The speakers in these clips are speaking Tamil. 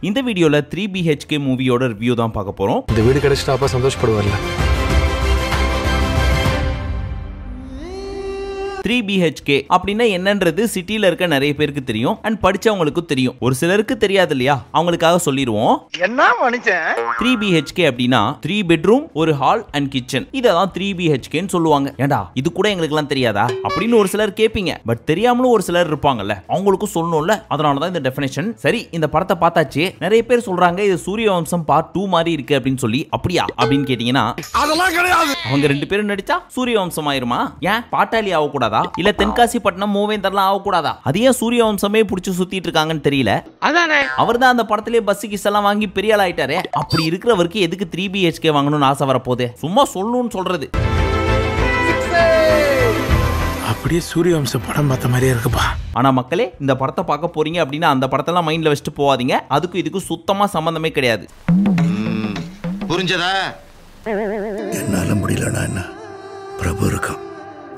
இந்த வீடியோல 3 BHK மூவியோட ரிவ்யூ தான் பார்க்க போறோம். இந்த வீடு கிடைச்சிட்டா அப்பா சந்தோஷப்படுவார்ல. 3 BHK அப்படின்னா என்னன்றது சிட்டில இருக்க நிறைய பேருக்கு தெரியும் அண்ட் படிச்சவங்களுக்கு தெரியும். ஒரு சிலருக்கு தெரியாது இல்லையா, அவங்களுக்காக சொல்லிடுவோம். என்ன மனுஷன் 3 BHK அப்படின்னா 3 பெட்ரூம் ஒரு ஹால் அண்ட் கிச்சன். இததான் 3 BHK ன்னு சொல்லுவாங்க. ஏண்டா இது கூட எங்களுக்குலாம் தெரியாதா அப்படின்னு ஒரு சிலர் கேட்பீங்க. பட் தெரியாமலும் ஒரு சிலர் இருப்பாங்கல்ல, அவங்களுக்கும் சொல்லணும்ல, அதனாலதான் இந்த டெஃபினேஷன். சரி, இந்த படத்தை பார்த்தாச்சு. நிறைய பேர் சொல்றாங்க இது சூரியவம்சம் பார்ட் 2 மாதிரி இருக்கு அப்படின்னு சொல்லி. அப்படியா அப்படின்னு கேட்டீங்கன்னா அதெல்லாம் கிடையாது. அவங்க 2 பேரும் நடிச்சா சூரியவம்சம் ஆயிருமா? ஏன் பாட்டாளி ஆக கூடாதா? இல்ல தென்காசி பட்டணம் மூவேந்தர்லாம் ஆக கூடாதா? அதையே சூரியவம்சமே புடிச்சு சுத்திட்டு இருக்காங்கன்னு தெரியல. அதானே அவர்தான் அந்த படத்திலே பஸ் கிஸ் எல்லாம் வாங்கி பெரிய ஆள் ஆயிட்டாரே. அப்படி இருக்கிறவருக்கு எதுக்கு 3 BHK வாங்கணும்னு ஆசை வரப்போதே? சும்மா சொல்லணும்னு சொல்றது. அப்படியே சூரியவம்சம் படம் பார்த்த மாதிரியே இருக்குப்பா. ஆனா மக்களே, இந்த படத்தை பார்க்க போறீங்க அப்படின்னா அந்த படத்தெல்லாம் மைண்ட்ல வச்சுட்டு போவாதீங்க. அதுக்கும் இதுக்கும் சுத்தமா சம்பந்தமே கிடையாது. புரிஞ்சதா? என்னால முடியலனா என்ன, பிரபு இருக்கான்.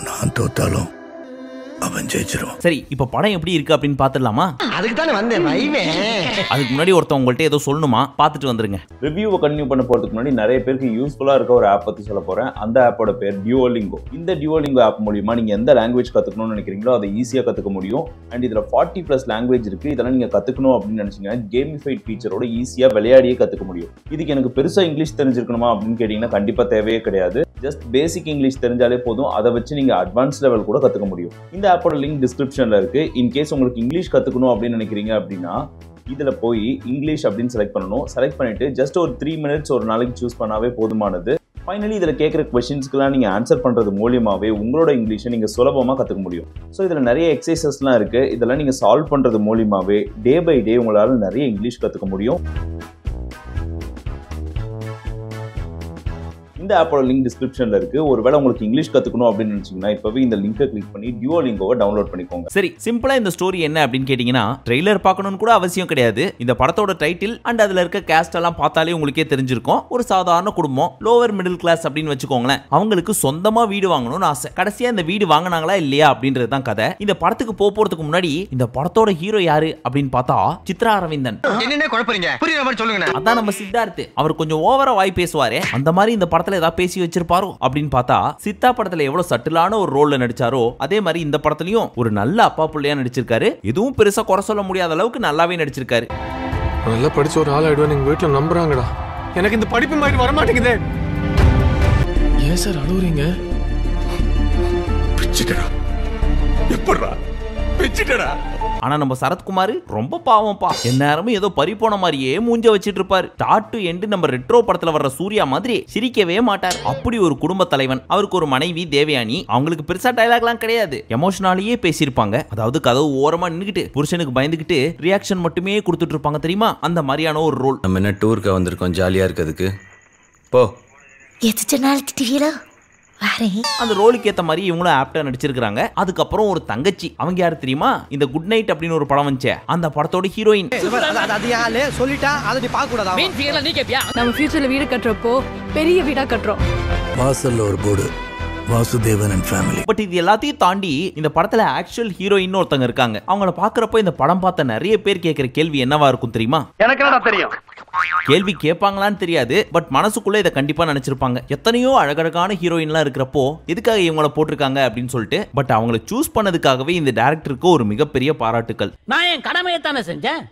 நான் தோத்தாலும் அவன் ஜெயிச்சிருவான். சரி, இப்ப படம் எப்படி இருக்கு அப்படின்னு பாத்துடலாமா? அதுக்கு தானே வந்தேன் வைவே. அதுக்கு முன்னாடி ஒருத்தவங்க உங்கள்ட்ட ஏதோ சொல்லணுமா, பார்த்துட்டு வந்துருங்க. ரிவ்யூவை கண்டினியூ பண்ண போறதுக்கு முன்னாடி நிறைய பேருக்கு யூஸ்ஃபுல்லா இருக்க ஒரு ஆப் பத்தி சொல்ல போறேன். அந்த ஆப்போட பேர் டியூலிங்கோ. இந்த டியூலிங்கோ ஆப் மூலியமா நீங்க எந்த லாங்குவேஜ் கத்துக்கணும்னு நினைக்கிறீங்களோ அதை ஈஸியா கத்துக்க முடியும். அண்ட் இதுல 40+ லாங்குவேஜ் இருக்கு. இதெல்லாம் நீங்க கத்துக்கணும் அப்படின்னு நினைச்சீங்கன்னா கேமிஃபைட் ஃபீச்சரோட ஈஸியா விளையாடியே கத்துக்க முடியும். இதுக்கு எனக்கு பெருசா இங்கிலீஷ் தெரிஞ்சிருக்கணுமா அப்படின்னு கேட்டீங்கன்னா கண்டிப்பா தேவையே கிடையாது. ஜஸ்ட் பேசிக் இங்கிலீஷ் தெரிஞ்சாலே போதும். அதை வச்சு நீங்க அட்வான்ஸ் லெவல் கூட கத்துக்க முடியும். இந்த ஆப்போட லிங்க் டிஸ்கிரிப்ஷன்ல இருக்கு. இன்கேஸ் உங்களுக்கு இங்கிலீஷ் கத்துக்கணும் அப்படின்னு நினைக்கிறீங்க அப்படின்னா இதுல போய் இங்கிலீஷ் அப்படின்னு செலக்ட் பண்ணணும். செலக்ட் பண்ணிட்டு ஜஸ்ட் ஒரு 3 மினிட்ஸ் ஒரு நாளைக்கு சூஸ் பண்ணாவே போதுமானது. ஃபைனலி இதில் கேட்குற கொஸ்டின்ஸ்க்குலாம் நீங்கள் ஆன்சர் பண்ணுறது மூலியமாகவே உங்களோட இங்கிலீஷை நீங்கள் சுலபமாக கற்றுக்க முடியும். ஸோ இதில் நிறைய எக்ஸசைசஸ்லாம் இருக்குது. இதெல்லாம் நீங்கள் சால்வ் பண்ணுறது மூலியமாகவே டே பை டே உங்களால் நிறைய இங்கிலீஷ் கற்றுக்க முடியும். இந்த ஆப்போட லிங்க் டிஸ்கிரிப்ஷன்ல இருக்கு. ஒருவேளை உங்களுக்கு இங்கிலீஷ் கத்துக்கணும் அப்படின்னு நினைச்சீங்கன்னா இப்பவே இந்த லிங்கை கிளிக் பண்ணி டியூலிங்கோவை டவுன்லோட் பண்ணிக்கோங்க. சரி, சிம்பிளா இந்த ஸ்டோரி என்ன அப்படின்னு கேட்டீங்கன்னா ட்ரெய்லர் பார்க்கணும்னு கூட அவசியம் கிடையாது. இந்த படத்தோட டைட்டில் அண்ட் அதுல இருக்க கேஸ்ட் எல்லாம் பார்த்தாலே உங்களுக்கே தெரிஞ்சிருக்கும். ஒரு சாதாரண குடும்பம், லோவர் மிடில் கிளாஸ் அப்படின்னு வச்சுக்கோங்களேன். அவங்களுக்கு சொந்தமா வீடு வாங்கணும்னு ஆசை. கடைசியா இந்த வீடு வாங்கினாங்களா இல்லையா அப்படின்றது தான் கதை. இந்த படத்துக்கு போறதுக்கு முன்னாடி இந்த படத்தோட ஹீரோ யாரு அப்படின்னு பார்த்தா சித்ரா அரவிந்தன். என்னென்ன குழப்பறீங்க? புரியுற மாதிரி சொல்லுங்க. அதான் நம்ம சித்தார்த். அவர் கொஞ்சம் ஓவரா வாய் பேசுவாரே, அந்த மாதிரி இந்த படத்துல ஏதாவது பேசி வச்சிருப்பாரோ அப்படின்னு பார்த்தா சித்தா படத்துல எவ்வளவு சட்டிலான ஒரு ரோல்ல நடிச்சாரோ அதே மாதிரி இந்த படத்துலயும் ஒரு நல்ல அப்பா புள்ளையா நடிச்சிருக்காரு. எதுவும் பெருசா குறை சொல்ல முடியாத அளவுக்கு நல்லாவே நடிச்சிருக்காரு. நல்லா படிச்ச ஒரு ஆள் ஆயிடுவேன் எங்க வீட்டுல நம்புறாங்கடா. எனக்கு இந்த படிப்பு மாதிரி வர மாட்டேங்குது. ஏன் சார் அழுவுறீங்க? பிச்சிட்டடா, எப்படா பிச்சிட்டடா. ஆனா நம்ம சரத்குமார் ரொம்ப பாவம்ப்பா. எந்நேரமும் ஏதோ பறிப்போன மாதிரியே மூஞ்ச வச்சிட்டு இருப்பாரு. ஸ்டார்ட் டு எண்ட் நம்ம ரெட்ரோ படத்துல வர்ற சூர்யா மாதிரி சிரிக்கவே மாட்டார். அப்படி ஒரு குடும்ப தலைவன். அவருக்கு ஒரு மனைவி தேவயானி. அவங்களுக்கு பெருசா டயலாக்லாம் கிடையாது, எமோஷனாலேயே பேசியிருப்பாங்க. அதாவது கதவு ஓரமா நின்னுக்கிட்டு புருஷனுக்கு பயந்துகிட்டு ரியாக்ஷன் மட்டுமே கொடுத்துட்டு இருப்பாங்க தெரியுமா, அந்த மாதிரியான ஒரு ரோல். நம்ம என்ன டூருக்கு வந்திருக்கோம், ஜாலியா இருக்கிறதுக்கு போ. அந்த ரோலுக்கு ஏத்த மாதிரி இவங்களும் ஆப்டா நடிச்சிருக்காங்க. அதுக்கப்புறம் ஒரு தங்கச்சி, அவங்க யாரு தெரியுமா, இந்த குட் நைட் அப்படின்னு ஒரு படம் வந்துச்சு, அந்த படத்தோட ஹீரோயின். சொல்லிட்டா அதை நீ பார்க்க கூடாதா? நம்ம ஃபியூச்சர்ல வீடு கட்டுறப்போ பெரிய வீடா கட்டுறோம். வாசல்ல ஒரு board, Vasudevan and family. But இது எல்லாத்தையும் தாண்டி இந்த படத்துல ஆக்சுவல் ஹீரோயின் ஒருத்தங்க இருக்காங்க. அவங்கள பாக்குறப்போ இந்த படம் பார்த்த நிறைய பேர் கேட்கிற கேள்வி என்னவா இருக்கும் தெரியுமா? எனக்கு என்ன தெரியும்? கேள்வி கேட்பாங்களான்னு தெரியாது, பட் மனசுக்குள்ள இதை கண்டிப்பா நினைச்சிருப்பாங்க. எத்தனையோ அழகழகான ஹீரோயின்லாம் இருக்கிறப்போ எதுக்காக இவங்கள போட்டிருக்காங்க அப்படின்னு சொல்லிட்டு. பட் அவங்களை சூஸ் பண்ணதுக்காகவே இந்த டைரக்டருக்கு ஒரு மிகப்பெரிய பாராட்டுக்கள். நான் என் கடமையை தானே செஞ்சேன்.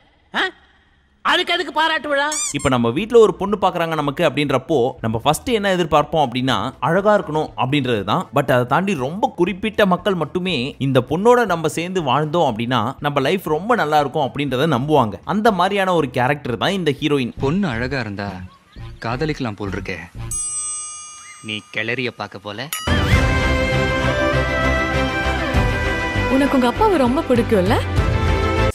அதுக்கு பாராட்டு விழா. இப்ப நம்ம வீட்ல ஒரு பொண்ணு பாக்குறாங்க நமக்கு அப்படின்றப்போ நம்ம ஃபர்ஸ்ட் என்ன எதிர்பார்ப்போம் அப்படின்னா அழகா இருக்கணும் அப்படின்றது தான். பட் அதை தாண்டி ரொம்ப குறிப்பிட்ட மக்கள் மட்டுமே இந்த பொண்ணோட நம்ம சேர்ந்து வாழ்ந்தோம் அப்படின்னா நம்ம லைஃப் ரொம்ப நல்லா இருக்கும் அப்படின்றத நம்புவாங்க. அந்த மாதிரியான ஒரு கேரக்டர் தான் இந்த ஹீரோயின். பொண்ணு அழகா இருந்தா காதலிக்கலாம் போல் இருக்கே. நீ கிளறிய பார்க்க போல. உனக்கு உங்க அப்பாவை ரொம்ப பிடிக்கும்ல?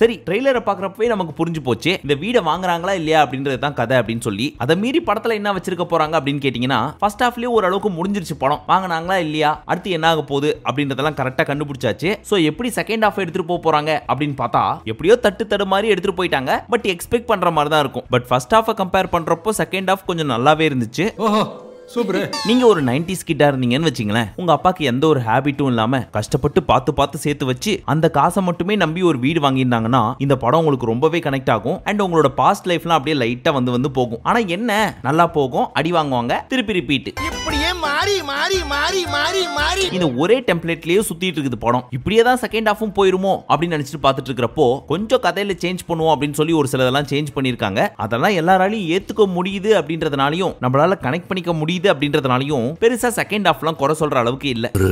சரி, ட்ரெய்லரை பாக்குறப்பவே நமக்கு புரிஞ்சு போச்சு இந்த வீடை வாங்குறாங்களா இல்லையா அப்படின்றது தான் கதை அப்படின்னு சொல்லி. அதை மீறி படத்துல என்ன வச்சிருக்க போறாங்க அப்படின்னு கேட்டீங்கன்னா ஃபர்ஸ்ட் ஹாஃப்லயே ஓரளவுக்கு முடிஞ்சிருச்சு படம். வாங்கினாங்களா இல்லையா, அடுத்து என்ன ஆக போகுது அப்படின்றதெல்லாம் கரெக்டா கண்டுபிடிச்சாச்சு. சோ எப்படி செகண்ட் ஹாஃப் எடுத்துட்டு போறாங்க அப்படின்னு பார்த்தா எப்படியோ தட்டு மாதிரி எடுத்துட்டு போயிட்டாங்க. பட் எக்ஸ்பெக்ட் பண்ற மாதிரி தான் இருக்கும். பட் ஃபர்ஸ்ட் ஹாஃபை கம்பேர் பண்றப்போ செகண்ட் ஹாஃப் கொஞ்சம் நல்லாவே இருந்துச்சு. ஓஹோ, சூப்பர். நீங்க ஒரு 90s கிட்டா இருந்தீங்கன்னு வச்சுங்களேன், உங்க அப்பாக்கு எந்த ஒரு ஹேபிட்டும் இல்லாம கஷ்டப்பட்டு பார்த்து சேர்த்து வச்சு அந்த காசை மட்டுமே நம்பி ஒரு வீடு வாங்கியிருந்தாங்கன்னா இந்த படம் உங்களுக்கு ரொம்பவே கனெக்ட் ஆகும். அண்ட் உங்களோட பாஸ்ட் லைஃப்லாம் அப்படியே லைட்டா வந்து போகும். ஆனா என்ன நல்லா போகும், அடி வாங்குவாங்க, திருப்பி ரிப்பீட், இப்படியே மாறி மாறி மாறி மாறி மாறி இந்த ஒரே டெம்ப்ளேட்லயே சுத்திட்டு இருக்குது படம். இப்படியே தான் செகண்ட் ஹாஃபும் போயிருமோ அப்படின்னு நினைச்சிட்டு பார்த்துட்டு இருக்கிறப்போ கொஞ்சம் கதையில சேஞ்ச் பண்ணுவோம் அப்படின்னு சொல்லி ஒரு சிலதெல்லாம் சேஞ்ச் பண்ணிருக்காங்க. அதெல்லாம் எல்லாராலையும் ஏத்துக்க முடியுது அப்படின்றதுனாலையும் நம்மளால கனெக்ட் பண்ணிக்க முடியுது அப்படின்றதுனாலையும் பெருசா செகண்ட் ஹாஃப்லாம் குறை சொல்ற அளவுக்கு இல்ல. ஒரு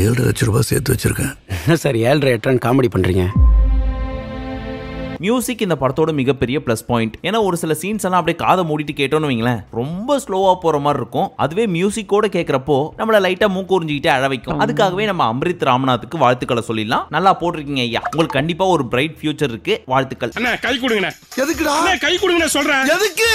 7 லட்சம் ரூபாய் சேர்த்து வச்சிருக்கேன். என்ன சார் 7.5 8 காமெடி பண்றீங்க? மியூசிக் இந்த படத்தோட மிகப்பெரிய பிளஸ் பாயிண்ட். ஏன்னா ஒரு சில சீன்ஸ் எல்லாம் அப்படியே காதை மூடிட்டு கேட்டோன்னு வைங்களேன், ரொம்ப ஸ்லோவா போற மாதிரி இருக்கும். அதுவே மியூசிக்கோட கேட்கறப்போ நம்மள லைட்டா மூக்கு உறிஞ்சிக்கிட்டே அழ வைக்கும். அதுக்காகவே நம்ம அம்ரித் ராமநாத்துக்கு வாழ்த்துக்களை சொல்லிடலாம். நல்லா போட்டிருக்கீங்க ஐயா, உங்களுக்கு கண்டிப்பா ஒரு பிரைட் ஃபியூச்சர் இருக்கு. வாழ்த்துக்கள். கை கொடுங்க. எதுக்குடா கை கொடுங்க சொல்றேன். எதுக்கு?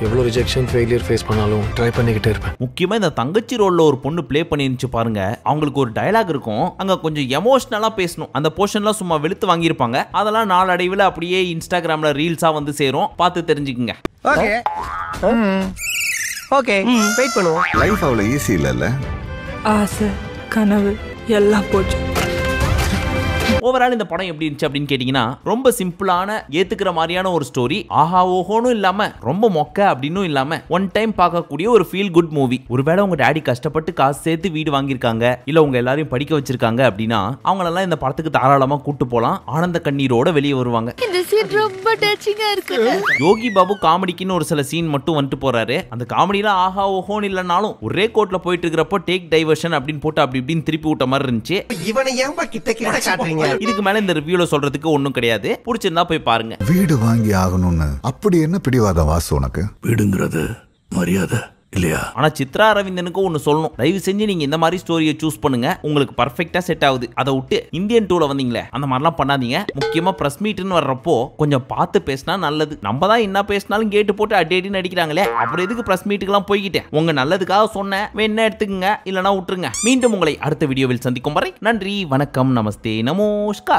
எவ்வளவு ரிஜெக்ஷன் ஃபெயிலியர் ஃபேஸ் பண்ணாலும் ட்ரை பண்ணிக்கிட்டே இருப்பேன். முக்கியமா இந்த தங்கச்சி ரோல்ல ஒரு பொண்ணு ப்ளே பண்ணிருந்துச்சு பாருங்க. அவங்களுக்கு ஒரு டயலாக் இருக்கும், அங்க கொஞ்சம் எமோஷனலா பேசணும். அந்த போர்ஷன்லாம் சும்மா வெளுத்து வாங்கியிருப்பாங்க. அதெல்லாம் நாளடைவில் அப்படியே இன்ஸ்டாகிராம்ல ரீல்ஸா வந்து சேரும். பார்த்து தெரிஞ்சுக்குங்க. ஓகே ஓகே வெயிட் பண்ணுவோம். லைஃப் அவ்வளவு ஈஸி இல்லல்ல. ஆசை கனவு எல்லாம் போச்சு. ஓவரால் இந்த படம் எப்படி இருந்துச்சு அப்படின்னு கேட்டீங்கன்னா, ரொம்ப சிம்பிளான ஏத்துக்கிற மாதிரியான ஒரு ஸ்டோரி. ஆஹா ஓஹோனும் இல்லாம ரொம்ப மொக்க அப்படின்னும் இல்லாம ஒன் டைம் பார்க்கக்கூடிய ஒரு ஃபீல் குட் மூவி. ஒருவேளை உங்க டாடி கஷ்டப்பட்டு காசு சேர்த்து வீடு வாங்கியிருக்காங்க, இல்ல உங்க எல்லாரையும் படிக்க வச்சிருக்காங்க அப்படின்னா அவங்களெல்லாம் இந்த படத்துக்கு தாராளமா கூட்டு போலாம். ஆனந்த கண்ணீரோட வெளியே வருவாங்க. இந்த சீன் ரொம்ப டச்சிங்கா இருக்கு. யோகி பாபு காமெடிக்குன்னு ஒரு சில சீன் மட்டும் வந்துட்டு போறாரு. அந்த காமெடியில ஆஹா ஓஹோன்னு இல்லைனாலும் ஒரே கோட்ல போயிட்டு இருக்கிறப்போ டேக் டைவர்ஷன் அப்படின்னு போட்டு அப்படி இப்படின்னு திருப்பி விட்ட மாதிரி இருந்துச்சு. இவனை ஏன்பா கிட்ட கிட்ட காட்டுறீங்க? இதுக்கு மேல இந்த ரிவ்யூல சொல்றதுக்கு ஒண்ணும் கிடையாது. பிடிச்சிருந்தா போய் பாருங்க. வீடு வாங்கி ஆகணும்னு அப்படி என்ன பிடிவாதம் வாசு உனக்கு? வீடுங்கிறது மரியாதை இல்லையா? ஆனா சித்ரா அரவிந்தனுக்கு ஒன்னு சொல்லணும், தயவு செஞ்சு நீங்க இந்த மாதிரி ஸ்டோரியை சூஸ் பண்ணுங்க, உங்களுக்கு பர்ஃபெக்ட்டா செட் ஆகுது. அதை விட்டு இந்தியன் 2ல வந்தீங்களே அந்த மாதிரிலாம் பண்ணாதீங்க. முக்கியமா பிரஸ் மீட்னு வர்றப்போ கொஞ்சம் பார்த்து பேசினா நல்லது. நம்ம தான் என்ன பேசினாலும் கேட்டு போட்டு அடின்னு அடிக்கிறாங்களே, அப்புறம் எதுக்கு பிரஸ் மீட்டுக்கெல்லாம் போய்கிட்டேன்? உங்க நல்லதுக்காக சொன்னேன், வேணா எடுத்துக்கங்க, இல்லைன்னா விட்டுருங்க. மீண்டும் உங்களை அடுத்த வீடியோவில் சந்திக்கும் வரை நன்றி, வணக்கம், நமஸ்தே, நமஸ்கார்.